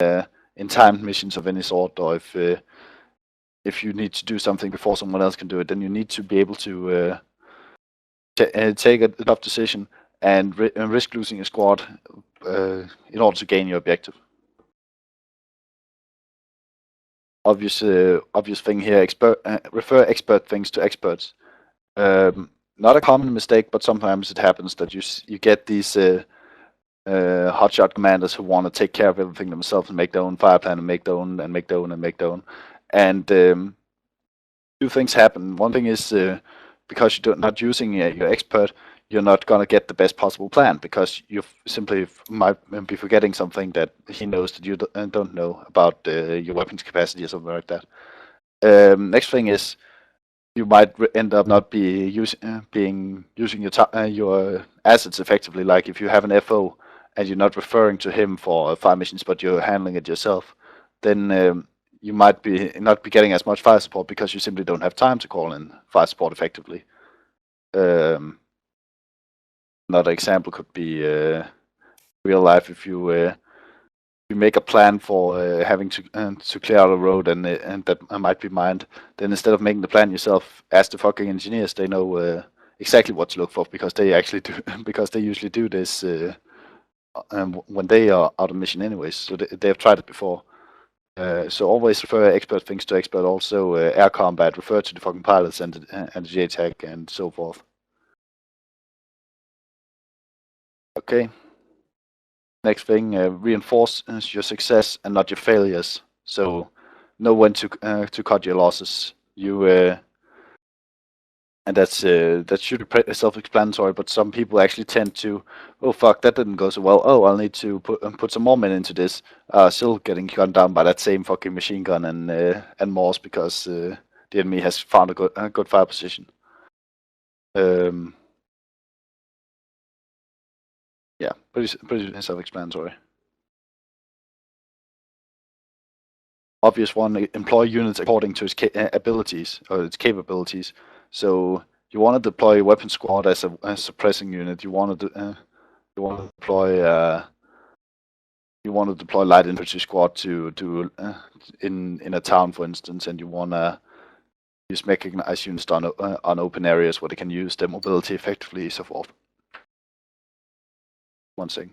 in timed missions of any sort, or if you need to do something before someone else can do it, then you need to be able to take a tough decision and risk losing a squad in order to gain your objective. Obvious thing here: refer expert things to experts. Not a common mistake, but sometimes it happens that you get these hotshot commanders who want to take care of everything themselves and make their own fire plan and make their own and make their own and make their own. And two things happen. One thing is because you're not using your expert, you're not gonna get the best possible plan because you simply might be forgetting something that he knows that you don't know about your weapons capacity or something like that. Next thing is you might end up not using your assets effectively. Like if you have an FO and you're not referring to him for fire missions, but you're handling it yourself, then you might not be getting as much fire support because you simply don't have time to call in fire support effectively. Another example could be real life. If you make a plan for having to clear out a road and that might be mined, then instead of making the plan yourself, ask the fucking engineers. They know exactly what to look for because they actually do because they usually do this when they are out of mission anyways. So they have tried it before. So always refer expert things to expert. Also air combat, refer to the fucking pilots and the JTAC and so forth. Okay. Next thing, reinforce your success and not your failures. So know when to cut your losses. And that should be self-explanatory. But some people actually tend to, oh fuck, that didn't go so well. Oh, I'll need to put some more men into this. Still getting gunned down by that same fucking machine gun and Morse because the enemy has found a good fire position. Yeah, pretty self-explanatory. Obvious one: employ units according to its abilities or its capabilities. So you want to deploy a weapon squad as a suppressing unit. You want to deploy light infantry squad to in a town, for instance, and you want to use mechanized units on open areas where they can use their mobility effectively, so forth. One second.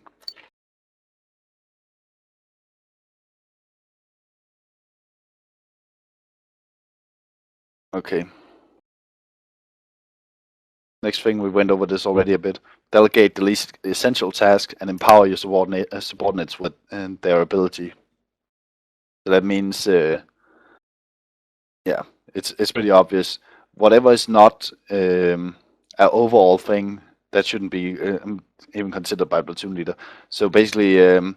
Okay. Next thing, we went over this already a bit. Delegate the least essential task and empower your subordinates with their ability. So that means, yeah, it's pretty obvious. Whatever is not an overall thing, that shouldn't be even considered by a platoon leader. So basically, you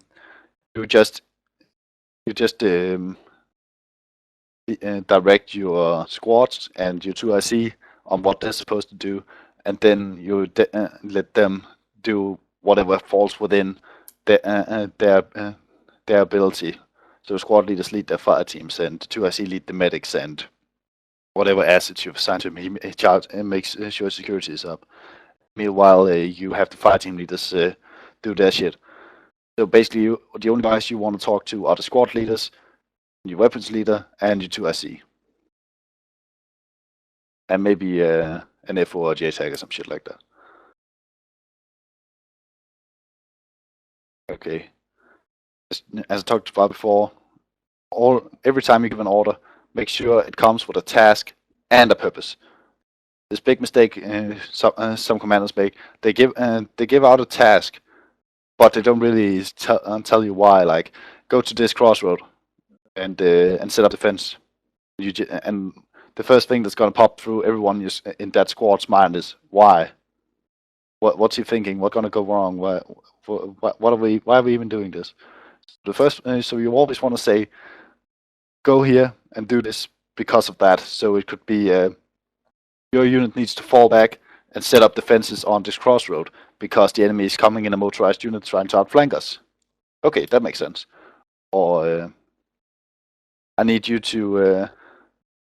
just direct your squads and your 2IC on what they're supposed to do, and then you let them do whatever falls within their ability. So squad leaders lead their fire teams, and 2IC lead the medics, and whatever assets you've assigned to him, he makes sure security is up. Meanwhile, you have the fire team leaders do their shit. So basically, the only guys you want to talk to are the squad leaders, your weapons leader, and your 2IC. And maybe an FO or JTAG or some shit like that. Okay. As I talked about before, every time you give an order, make sure it comes with a task and a purpose. This big mistake some commanders make: they give out a task, but they don't really tell you why. Like, go to this crossroad and set up defense. And the first thing that's gonna pop through everyone in that squad's mind is why. What's he thinking? What's gonna go wrong? Why are we even doing this? The first, so you always want to say, go here and do this because of that. So it could be your unit needs to fall back and set up defenses on this crossroad because the enemy is coming in a motorized unit trying to outflank us. Okay, that makes sense. Or I need you to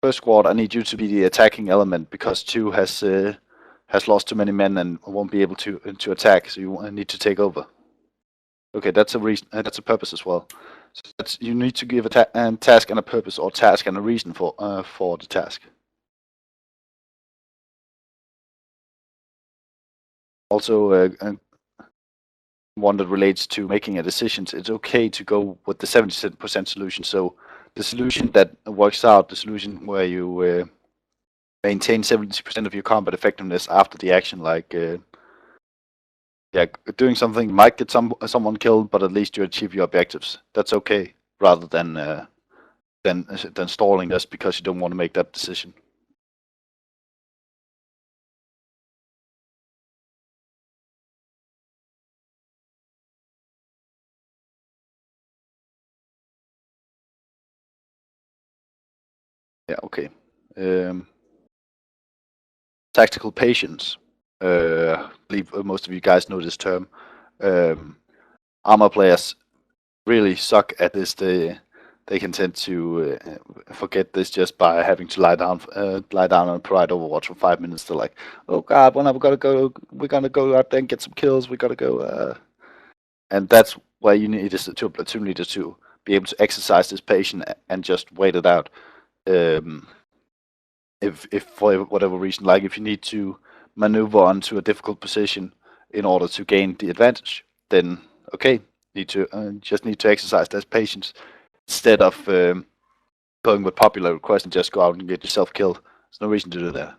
first squad. I need you to be the attacking element because 2 has lost too many men and won't be able to attack. So you need to take over. Okay, that's a reason. That's a purpose as well. So that's, you need to give a task and a purpose, or task and a reason for the task. Also, one that relates to making a decision, it's okay to go with the 70% solution. So the solution that works out, the solution where you maintain 70% of your combat effectiveness after the action, like yeah, doing something might get someone killed, but at least you achieve your objectives. That's okay, rather than stalling just because you don't want to make that decision. Yeah, okay. Tactical patience. I believe most of you guys know this term. ArmA players really suck at this. They can tend to forget this just by having to lie down and provide Overwatch for 5 minutes. They're like, "Oh God, when are we gonna go? We're gonna go out there and get some kills. We gotta go." And that's why you need two platoon leaders to be able to exercise this patience and just wait it out. If for whatever reason, like if you need to maneuver onto a difficult position in order to gain the advantage, then okay, just need to exercise that patience instead of going with popular request and just go out and get yourself killed. There's no reason to do that.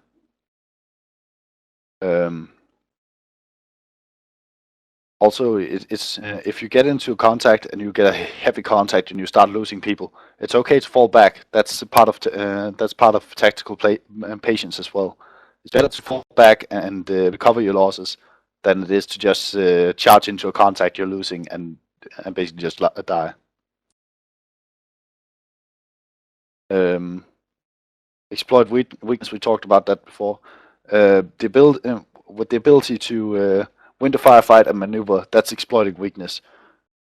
Also, it's if you get into contact and you get a heavy contact and you start losing people, it's okay to fall back. That's part of tactical patience as well. It's better to fall back and recover your losses than it is to just charge into a contact you're losing and basically just die. Um, Exploit weakness. We talked about that before. With the ability to win the firefight and maneuver, that's exploiting weakness.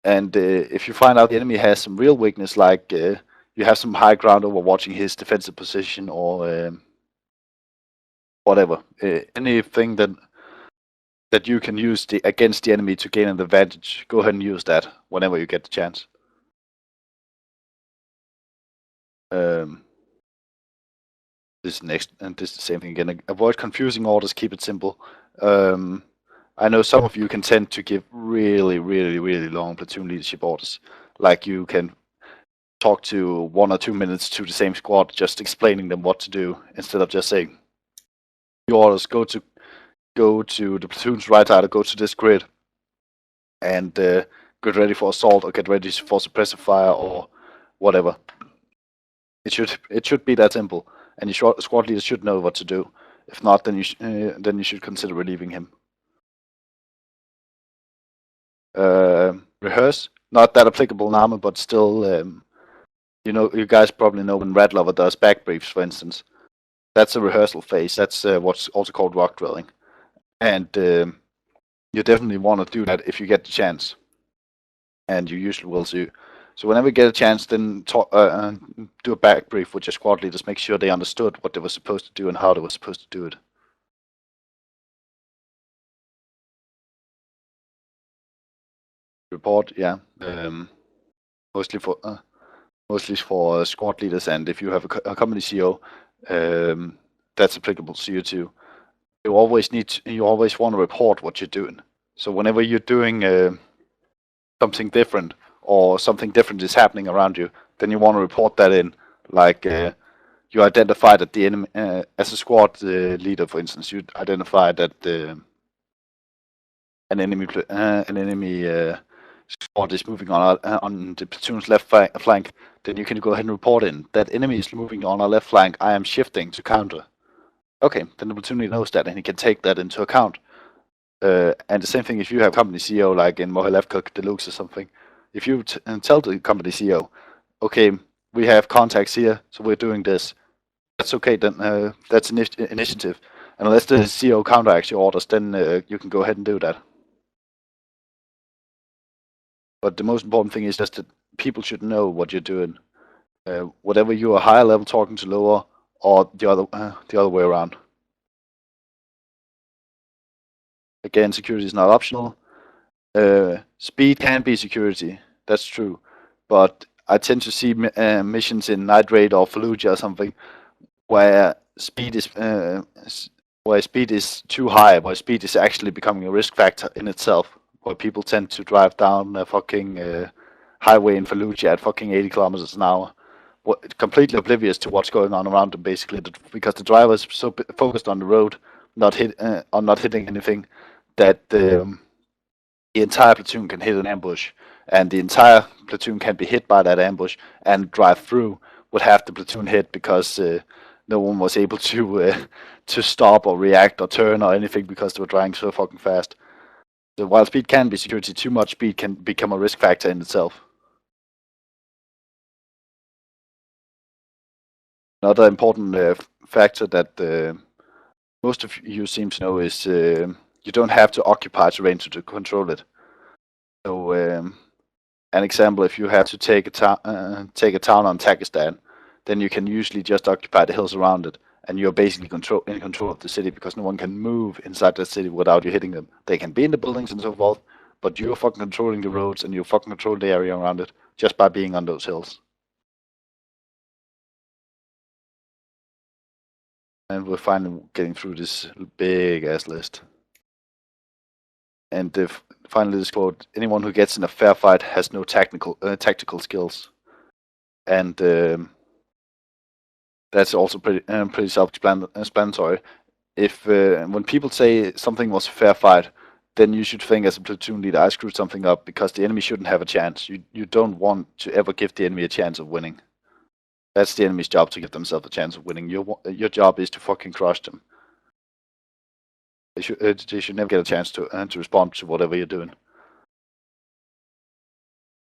And if you find out the enemy has some real weakness, like you have some high ground over watching his defensive position or whatever, anything that you can use against the enemy to gain an advantage, go ahead and use that whenever you get the chance. This next, and this is the same thing again. Avoid confusing orders. Keep it simple. I know some of you can tend to give really, really, really long platoon leadership orders. Like you can talk to 1 or 2 minutes to the same squad, just explaining them what to do instead of just saying, "Your orders go to the platoon's right side, or go to this grid, and get ready for assault, or get ready for suppressive fire, or whatever." It should be that simple, and your squad leader should know what to do. If not, then you should consider relieving him. Rehearse, not that applicable in ArmA, but still, you guys probably know when Red Lover does back briefs, for instance. That's a rehearsal phase. That's what's also called rock drilling, and you definitely want to do that if you get the chance, and you usually will do. So whenever you get a chance, then do a back brief with your squad leaders. Make sure they understood what they were supposed to do and how they were supposed to do it. Report, yeah. Mostly for squad leaders, and if you have a company CO, that's applicable to you too. You always want to report what you're doing. So whenever you're doing something different, or something different is happening around you, then you want to report that in. Like you identified that the enemy, as a squad leader, for instance, you identified that an enemy squad is moving on the platoon's left flank. Then you can go ahead and report in that enemy is moving on our left flank. I am shifting to counter. Okay, then the platoon leader knows that, and he can take that into account. And the same thing if you have company CEO, like in Mohelevka Deluxe or something. If you tell the company CEO, okay, we have contacts here, so we're doing this. That's okay. Then that's initiative. And unless the CEO counteracts your orders, then you can go ahead and do that. But the most important thing is just that people should know what you're doing. Whatever you are higher level talking to lower, or the other way around. Again, security is not optional. Speed can be security. That's true. but I tend to see missions in Night Raid or Fallujah or something where speed is too high, where speed is actually becoming a risk factor in itself, where people tend to drive down a fucking highway in Fallujah at fucking 80 kilometers an hour, completely oblivious to what's going on around them, basically, because the driver is so focused on the road, on not hitting anything, that the entire platoon can hit an ambush, and the entire platoon can be hit by that ambush and drive through with half the platoon hit because no one was able to stop or react or turn or anything because they were driving so fucking fast. So while speed can be security, too much speed can become a risk factor in itself. Another important factor that most of you seem to know is you don't have to occupy terrain to control it. So, an example: if you have to take a town on Takistan, then you can usually just occupy the hills around it, and you're basically in control of the city because no one can move inside the city without you hitting them. They can be in the buildings and so forth, but you're fucking controlling the roads and you're fucking controlling the area around it just by being on those hills. And we're finally getting through this big ass list. And finally, this quote: "Anyone who gets in a fair fight has no tactical skills," and that's also pretty self-explanatory. If when people say something was a fair fight, then you should think as a platoon leader, I screwed something up because the enemy shouldn't have a chance. You don't want to ever give the enemy a chance of winning. That's the enemy's job, to give themselves a chance of winning. Your job is to fucking crush them. They should never get a chance to respond to whatever you're doing.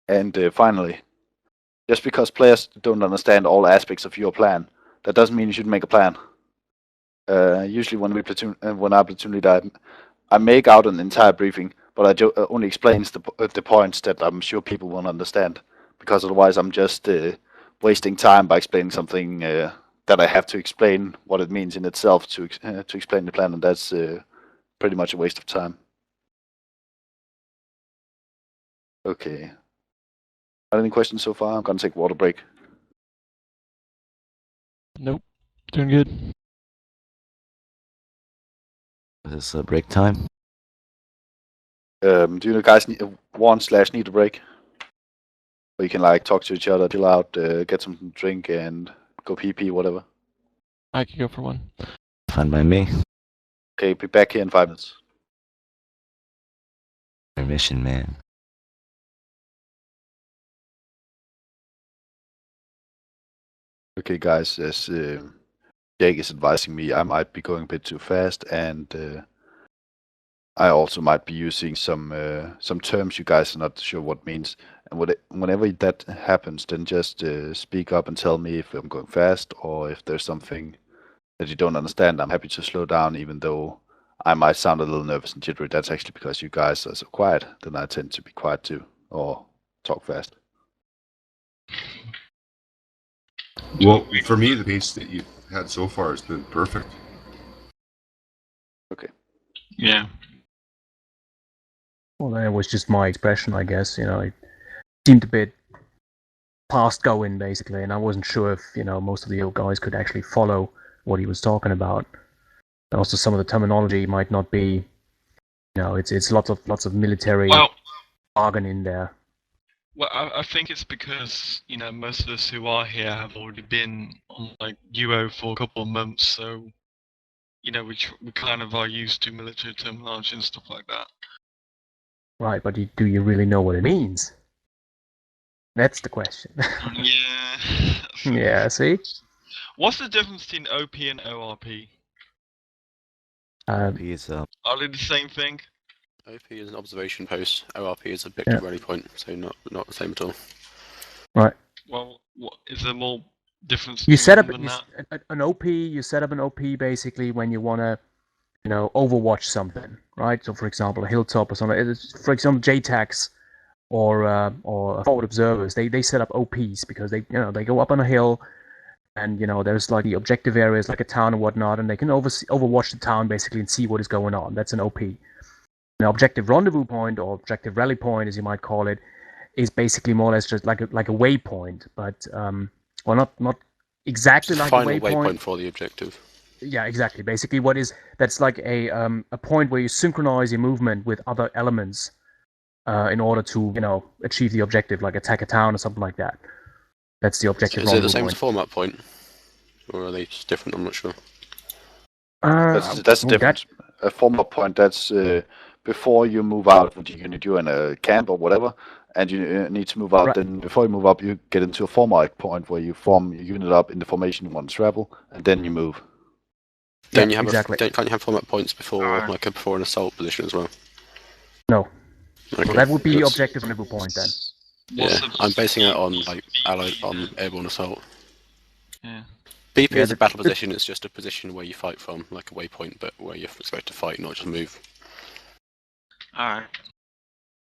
And finally, just because players don't understand all aspects of your plan, that doesn't mean you shouldn't make a plan. Usually when I platoon leader, I make out an entire briefing, but I only explains the points that I'm sure people won't understand, because otherwise I'm just wasting time by explaining something that I have to explain what it means in itself to explain the plan, and that's pretty much a waste of time. Okay. Any questions so far? I'm gonna take a water break. Nope. Doing good. Is break time? Do you guys need a break? Where you can like talk to each other, chill out, get something to drink, and go pee, whatever. I can go for one. Fine by me. Okay, be back here in 5 minutes. Permission, man. Okay, guys, as Jake is advising me, I might be going a bit too fast, and I also might be using some terms you guys are not sure what means. And whenever that happens, then just speak up and tell me if I'm going fast or if there's something that you don't understand. I'm happy to slow down, even though I might sound a little nervous and jittery. That's actually because you guys are so quiet. Then I tend to be quiet too, or talk fast. Well, for me, the pace that you've had so far has been perfect. Okay. Yeah. Well, that was just my expression, I guess. It seemed a bit past going, basically, and I wasn't sure if, most of the old guys could actually follow what he was talking about. And also, some of the terminology might not be, it's lots of military jargon in there. Well, I think it's because, most of us who are here have already been on, UO for a couple of months, so, we kind of are used to military terminology and stuff like that. Right, but do you really know what it means? That's the question. Yeah. Yeah, see? What's the difference between OP and ORP? Are they the same thing? OP is an observation post. ORP is a victory rally point, so not the same at all. Right. Well, what is there more difference? You set up an OP. You set up an OP basically when you want to, overwatch something, right? So, for example, a hilltop or something. For example, JTACs or forward observers. They set up OPs because they go up on a hill, and there's like the objective areas like a town and whatnot, and they can overwatch the town basically and see what is going on. That's an OP. An objective rendezvous point or objective rally point, as you might call it, is basically more or less just like a waypoint, but well, not exactly like Final a waypoint. for the objective. Yeah, exactly. Basically, that's like a point where you synchronize your movement with other elements in order to achieve the objective, like attack a town or something like that. That's the objective. Is it the same point. as format point, or are they just different? I'm not sure. That's the difference. A format point, that's before you move out with your unit, you're in a camp or whatever, and you need to move out. Right. Then before you move up, you get into a format point where you form your unit up in the formation you want to travel, and then you move. Then yeah, you have exactly. can't you have format points before before an assault position as well? No. Okay. So that would be That's- objective nibble point then. Yeah, I'm basing it on like allied on airborne assault. Yeah. BP Yeah, is a battle position. It's just a position where you fight from, like a waypoint, but where you're expected to fight, not just move. Alright.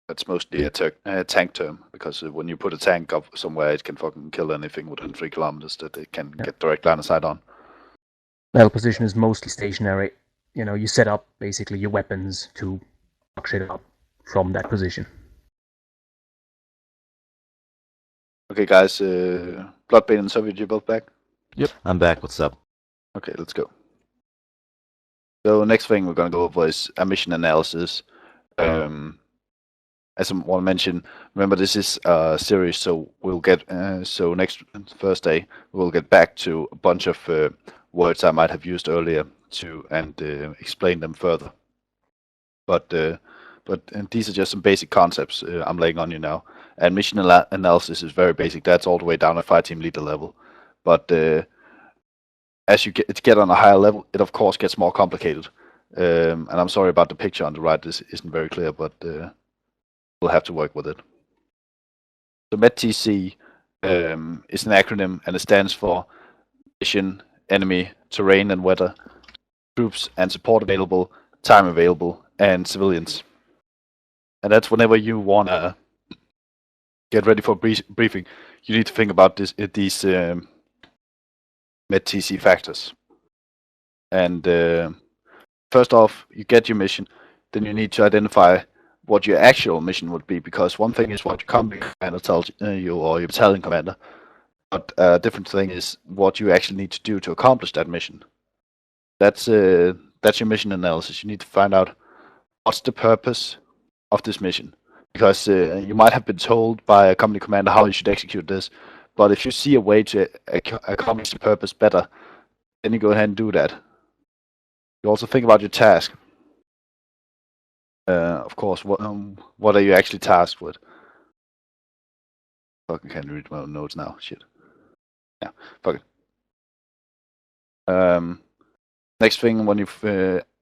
That's mostly a tank term, because when you put a tank up somewhere, it can fucking kill anything within 3 kilometers that it can get direct line of sight on. Battle position is mostly stationary. You set up basically your weapons to fuck shit up from that position. Okay, guys, Bloodbane and Soviet, you both back? I'm back. What's up? Okay, let's go. So next thing we're going to go over is a mission analysis. As I want to mention, remember this is a series, so we'll get so next Thursday we'll get back to a bunch of words I might have used earlier and explain them further. But these are just some basic concepts I'm laying on you now. And mission analysis is very basic. That's all the way down at fireteam leader level. But as you get on a higher level, it of course gets more complicated. And I'm sorry about the picture on the right. This isn't very clear, but we'll have to work with it. So METTC is an acronym, and it stands for Mission, Enemy, Terrain and Weather, Troops and Support Available, Time Available, and Civilians. And that's whenever you want to get ready for briefing, you need to think about these METTC factors. And first off, you get your mission, then you need to identify what your actual mission would be, because one thing is what your company commander tells you, or your battalion commander, but a different thing is what you actually need to do to accomplish that mission. That's your mission analysis. You need to find out what's the purpose of this mission, because you might have been told by a company commander how you should execute this, but if you see a way to accomplish the purpose better, then you go ahead and do that. You also think about your task. Of course, what are you actually tasked with? Fucking can't read my own notes now. Shit. Yeah, fuck it. Next thing, when you've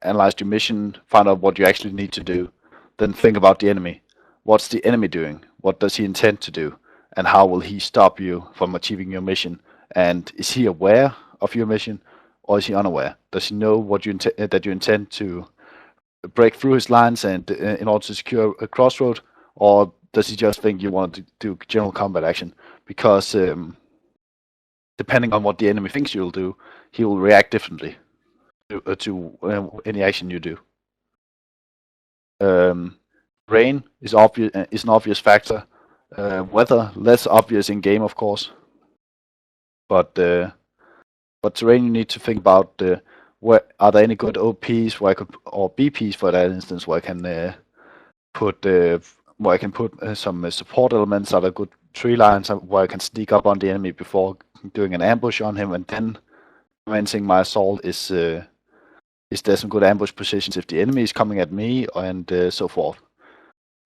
analyzed your mission, find out what you actually need to do, then think about the enemy. What's the enemy doing? What does he intend to do? And how will he stop you from achieving your mission? And is he aware of your mission, or is he unaware? Does he know what that you intend to break through his lines and in order to secure a crossroad, or does he just think you want to do general combat action? Because depending on what the enemy thinks you'll do, he will react differently to any action you do. Rain is an obvious factor. Weather, less obvious in game, of course. But terrain, you need to think about where are there any good OPs or BPs for that instance, where I can put some support elements. Are there good tree lines where I can sneak up on the enemy before doing an ambush on him, and then commencing my assault? Is there some good ambush positions if the enemy is coming at me, and so forth.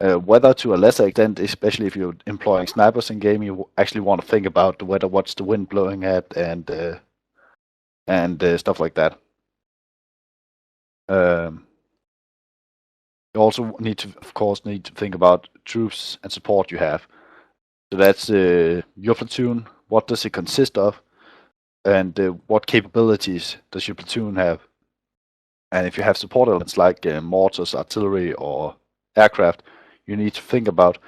Weather to a lesser extent, especially if you're employing snipers in game, you actually want to think about the weather, what's the wind blowing at, and stuff like that. You also need to think about troops and support you have. So that's your platoon. What does it consist of, and what capabilities does your platoon have? And if you have support elements like mortars, artillery, or aircraft, you need to think about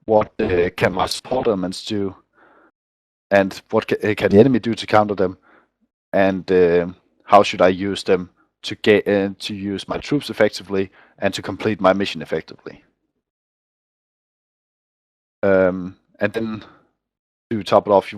what can my support elements do, and what can the enemy do to counter them, and how should I use them to use my troops effectively and to complete my mission effectively. And then to top it off, you want